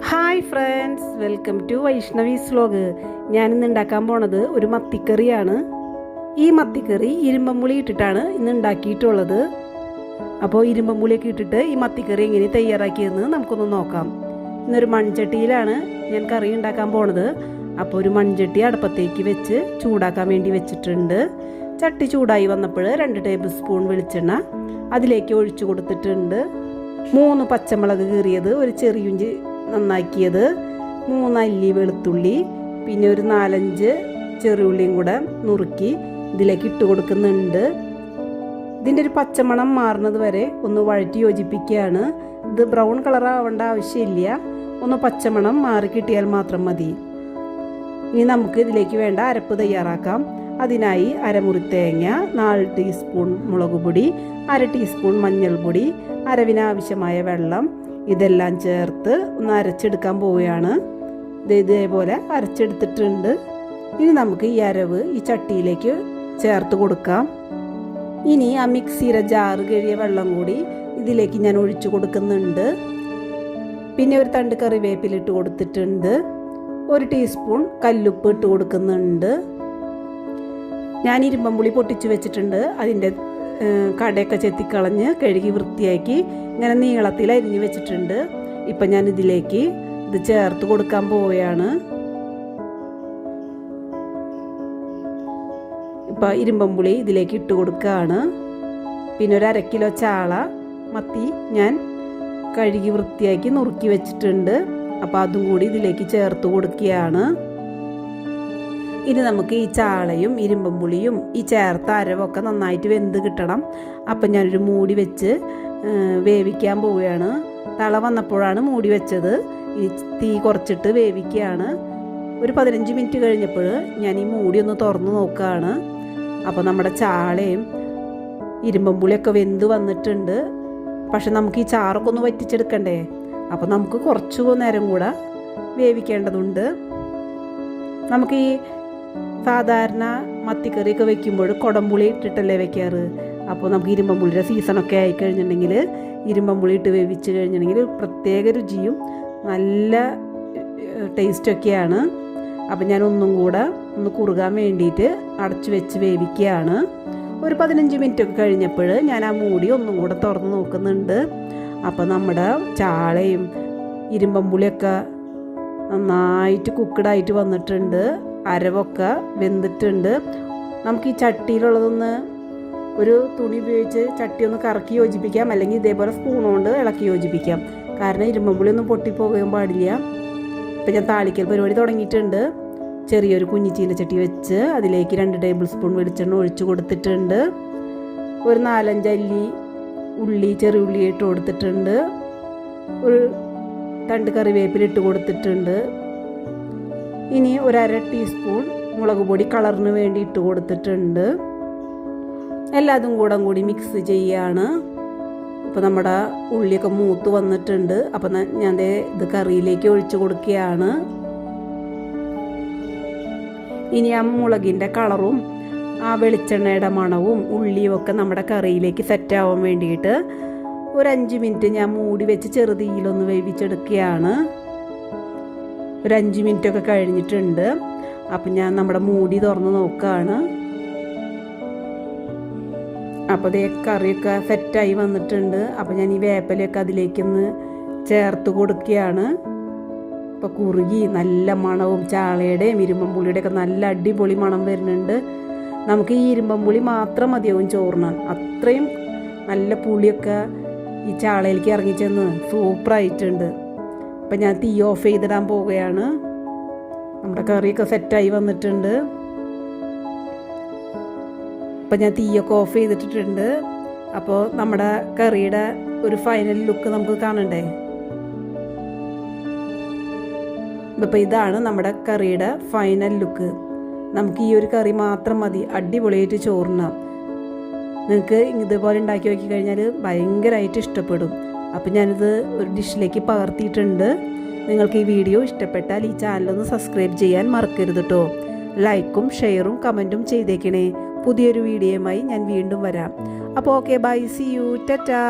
Hi friends, welcome to Vaishnavi's vlog. ഞാനിന്ന് ഉണ്ടാക്കാൻ പോണത് ഒരു മത്തിക്കറിയാണ്. ഈ മത്തിക്കറി ഇരുമ്പമ്പുളി ഇട്ടിട്ടാണ് ഇന്ന് ഉണ്ടാക്കിയിട്ടുള്ളത്. അപ്പോൾ ഇരുമ്പമ്പുളിയൊക്കെ ഇട്ടിട്ട് ഈ മത്തിക്കറി എങ്ങനെ തയ്യാറാക്കിയതെന്ന് നമുക്കൊന്ന് നോക്കാം. ഇന്നൊരു മൺചട്ടിയിലാണ് ഞാൻ കറി ഉണ്ടാക്കാൻ പോണത്. അപ്പോൾ ഒരു മൺചട്ടി അടുപ്പത്തേക്ക് വെച്ച് ചൂടാക്കാൻ വേണ്ടി വെച്ചിട്ടുണ്ട്. ചട്ടി ചൂടായി വന്നപ്പോൾ 2 ടേബിൾ സ്പൂൺ വെളിച്ചെണ്ണ അതിലേക്ക് ഒഴിച്ചു കൊടുത്തിട്ടുണ്ട്. 3 പച്ചമുളക് കീറിയത്, ഒരു ചെറിയുഞ്ചി നന്നാക്കിയത്, 3 അല്ലി വെളുത്തുള്ളി, പിന്നെ ഒരു 4-5 ചെറിയുള്ളിയും കൂടെ നുറുക്കി ഇതിലേക്ക് ഇട്ട് കൊടുക്കുന്നുണ്ട്. ഇതിൻ്റെ ഒരു പച്ചമണം മാറുന്നത് വരെ ഒന്ന് വഴറ്റി യോജിപ്പിക്കുകയാണ്. ഇത് ബ്രൗൺ കളർ ആവേണ്ട ആവശ്യമില്ല, ഒന്ന് പച്ചമണം മാറി കിട്ടിയാൽ മാത്രം മതി. ഇനി നമുക്ക് ഇതിലേക്ക് വേണ്ട അരപ്പ് തയ്യാറാക്കാം. അതിനായി അരമുറി തേങ്ങ, 4 ടീസ്പൂൺ മുളക് പൊടി, 1/2 ടീസ്പൂൺ മഞ്ഞൾപ്പൊടി, അരവിനാവശ്യമായ വെള്ളം, ഇതെല്ലാം ചേർത്ത് ഒന്ന് അരച്ചെടുക്കാൻ പോവുകയാണ്. ഇതേപോലെ അരച്ചെടുത്തിട്ടുണ്ട്. ഇനി നമുക്ക് ഈ അരവ് ഈ ചട്ടിയിലേക്ക് ചേർത്ത് കൊടുക്കാം. ഇനി ആ മിക്സിയുടെ ജാറ് കഴിയ വെള്ളം കൂടി ഇതിലേക്ക് ഞാൻ ഒഴിച്ചു കൊടുക്കുന്നുണ്ട്. പിന്നെ ഒരു തണ്ട് കറിവേപ്പില ഇട്ട് കൊടുത്തിട്ടുണ്ട്. 1 ടീസ്പൂൺ കല്ലുപ്പ് ഇട്ട് കൊടുക്കുന്നുണ്ട്. ഞാൻ ഇരുമ്പമ്പുളി പൊട്ടിച്ച് വെച്ചിട്ടുണ്ട്. അതിൻ്റെ കടയൊക്കെ ചെത്തിക്കളഞ്ഞ് കഴുകി വൃത്തിയാക്കി ഇങ്ങനെ നീളത്തിൽ അരിഞ്ഞ് വെച്ചിട്ടുണ്ട്. ഇപ്പം ഞാൻ ഇതിലേക്ക് ഇത് ചേർത്ത് കൊടുക്കാൻ പോവുകയാണ്. ഇപ്പം ഇരുമ്പമ്പുളി ഇതിലേക്ക് ഇട്ട് കൊടുക്കുകയാണ്. പിന്നെ ഒരു 1/2 കിലോ ചാള മത്തി ഞാൻ കഴുകി വൃത്തിയാക്കി നുറുക്കി വെച്ചിട്ടുണ്ട്. അപ്പം അതും കൂടി ഇതിലേക്ക് ചേർത്ത് കൊടുക്കുകയാണ്. ഇനി നമുക്ക് ഈ ചാളയും ഇരുമ്പമ്പുളിയും ഈ ചേർത്ത അരവൊക്കെ നന്നായിട്ട് വെന്ത് കിട്ടണം. അപ്പം ഞാനൊരു മൂടി വെച്ച് വേവിക്കാൻ പോവുകയാണ്. തള വന്നപ്പോഴാണ് മൂടി വെച്ചത്. ഈ തീ കുറച്ചിട്ട് വേവിക്കുകയാണ്. ഒരു 15 മിനിറ്റ് കഴിഞ്ഞപ്പോൾ ഞാൻ ഈ മൂടി ഒന്ന് തുറന്ന് നോക്കുകയാണ്. അപ്പോൾ നമ്മുടെ ചാളയും ഇരുമ്പമ്പുളിയൊക്കെ വെന്ത് വന്നിട്ടുണ്ട്. പക്ഷെ നമുക്ക് ഈ ചാറൊക്കെ ഒന്ന് വറ്റിച്ചെടുക്കണ്ടേ. അപ്പോൾ നമുക്ക് കുറച്ച് നേരം കൂടെ വേവിക്കേണ്ടതുണ്ട്. നമുക്ക് ഈ സാധാരണ മത്തിക്കറിയൊക്കെ വെക്കുമ്പോൾ കുടംപുളി ഇട്ടിട്ടല്ലേ വെക്കാറ്. അപ്പോൾ നമുക്ക് ഇരുമ്പമ്പുളിയുടെ സീസണൊക്കെ ആയിക്കഴിഞ്ഞിട്ടുണ്ടെങ്കിൽ ഇരുമ്പമ്പുളി ഇട്ട് വേവിച്ച് കഴിഞ്ഞിട്ടുണ്ടെങ്കിൽ പ്രത്യേക രുചിയും നല്ല ടേസ്റ്റൊക്കെയാണ്. അപ്പം ഞാൻ ഒന്നും കൂടെ ഒന്ന് കുറുകാൻ വേണ്ടിയിട്ട് അടച്ചു വെച്ച് വേവിക്കുകയാണ്. ഒരു 15 മിനിറ്റൊക്കെ കഴിഞ്ഞപ്പോൾ ഞാൻ ആ മൂടി ഒന്നും കൂടെ തുറന്ന് നോക്കുന്നുണ്ട്. അപ്പോൾ നമ്മുടെ ചാളയും ഇരുമ്പമ്പുളിയൊക്കെ നന്നായിട്ട് കുക്കഡായിട്ട് വന്നിട്ടുണ്ട്. അരവൊക്കെ വെന്തിട്ടുണ്ട്. നമുക്ക് ഈ ചട്ടിയിലുള്ളതൊന്ന് ഒരു തുണി ഉപയോഗിച്ച് ചട്ടി ഒന്ന് കറക്കി യോജിപ്പിക്കാം, അല്ലെങ്കിൽ ഇതേപോലെ സ്പൂൺ കൊണ്ട് ഇളക്കി യോജിപ്പിക്കാം. കാരണം ഇരുമ്പമ്പുളി ഒന്നും പൊട്ടിപ്പോകാൻ പാടില്ല. ഇപ്പം ഞാൻ താളിക്കൽ പരിപാടി തുടങ്ങിയിട്ടുണ്ട്. ചെറിയൊരു കുഞ്ഞിച്ചീന ചട്ടി വെച്ച് അതിലേക്ക് 2 ടേബിൾ സ്പൂൺ വെളിച്ചെണ്ണ ഒഴിച്ച് കൊടുത്തിട്ടുണ്ട്. ഒരു 4-5 അല്ലി ഉള്ളി, ചെറിയുള്ളി ഇട്ട് കൊടുത്തിട്ടുണ്ട്. ഒരു തണ്ട് കറിവേപ്പില ഇട്ട് കൊടുത്തിട്ടുണ്ട്. ഇനി ഒരു 1/2 ടീസ്പൂൺ മുളക് പൊടി കളറിന് വേണ്ടി ഇട്ട് കൊടുത്തിട്ടുണ്ട്. എല്ലാതും കൂടി മിക്സ് ചെയ്യുകയാണ്. ഇപ്പോൾ നമ്മുടെ ഉള്ളിയൊക്കെ മൂത്ത് വന്നിട്ടുണ്ട്. അപ്പം ഞാൻ ഇത് കറിയിലേക്ക് ഒഴിച്ച് കൊടുക്കുകയാണ്. ഇനി ആ മുളകിൻ്റെ കളറും ആ വെളിച്ചെണ്ണയുടെ മണവും ഉള്ളിയും ഒക്കെ നമ്മുടെ കറിയിലേക്ക് സെറ്റാവാൻ വേണ്ടിയിട്ട് ഒരു 5 മിനിറ്റ് ഞാൻ മൂടി വെച്ച് ചെറുതീയിലൊന്ന് വേവിച്ചെടുക്കുകയാണ്. ഒരു 5 മിനിറ്റൊക്കെ കഴിഞ്ഞിട്ടുണ്ട്. അപ്പം ഞാൻ നമ്മുടെ മൂടി തുറന്ന് നോക്കുകയാണ്. അപ്പോൾ അതേ കറിയൊക്കെ സെറ്റായി വന്നിട്ടുണ്ട്. അപ്പോൾ ഞാൻ ഈ വേപ്പിലയൊക്കെ അതിലേക്കൊന്ന് ചേർത്ത് കൊടുക്കുകയാണ്. ഇപ്പോൾ കുറുകി നല്ല മണവും ചാളയുടെയും ഇരുമ്പമ്പുളിയുടെയൊക്കെ നല്ല അടിപൊളി മണം വരുന്നുണ്ട്. നമുക്ക് ഈ ഇരുമ്പമ്പുളി മാത്രം മതിയാവും ചോറിനാൻ. അത്രയും നല്ല പുളിയൊക്കെ ഈ ചാളയിലേക്ക് ഇറങ്ങിച്ചെന്ന് സൂപ്പറായിട്ടുണ്ട്. അപ്പം ഞാൻ തീ ഓഫ് ചെയ്തിടാൻ പോവുകയാണ്. നമ്മുടെ കറിയൊക്കെ സെറ്റായി വന്നിട്ടുണ്ട്. അപ്പം ഞാൻ തീയൊക്കെ ഓഫ് ചെയ്തിട്ടിട്ടുണ്ട്. അപ്പോൾ നമ്മുടെ കറിയുടെ ഒരു ഫൈനൽ ലുക്ക് നമുക്ക് കാണണ്ടേ. ഇപ്പോൾ ഇതാണ് നമ്മുടെ കറിയുടെ ഫൈനൽ ലുക്ക്. നമുക്ക് ഈ ഒരു കറി മാത്രം മതി, അടിപൊളിയായിട്ട് ചോറിനാം. നിങ്ങൾക്ക് ഇതുപോലെ ഉണ്ടാക്കി നോക്കി കഴിഞ്ഞാൽ ഭയങ്കരമായിട്ട് ഇഷ്ടപ്പെടും. അപ്പം ഞാനിത് ഒരു ഡിഷിലേക്ക് പകർത്തിയിട്ടുണ്ട്. നിങ്ങൾക്ക് ഈ വീഡിയോ ഇഷ്ടപ്പെട്ടാൽ ഈ ചാനലൊന്ന് സബ്സ്ക്രൈബ് ചെയ്യാൻ മറക്കരുത് കേട്ടോ. ലൈക്കും ഷെയറും കമൻറ്റും ചെയ്തേക്കണേ. പുതിയൊരു വീഡിയോയുമായി ഞാൻ വീണ്ടും വരാം. അപ്പോൾ okay, bye, see you, Tata.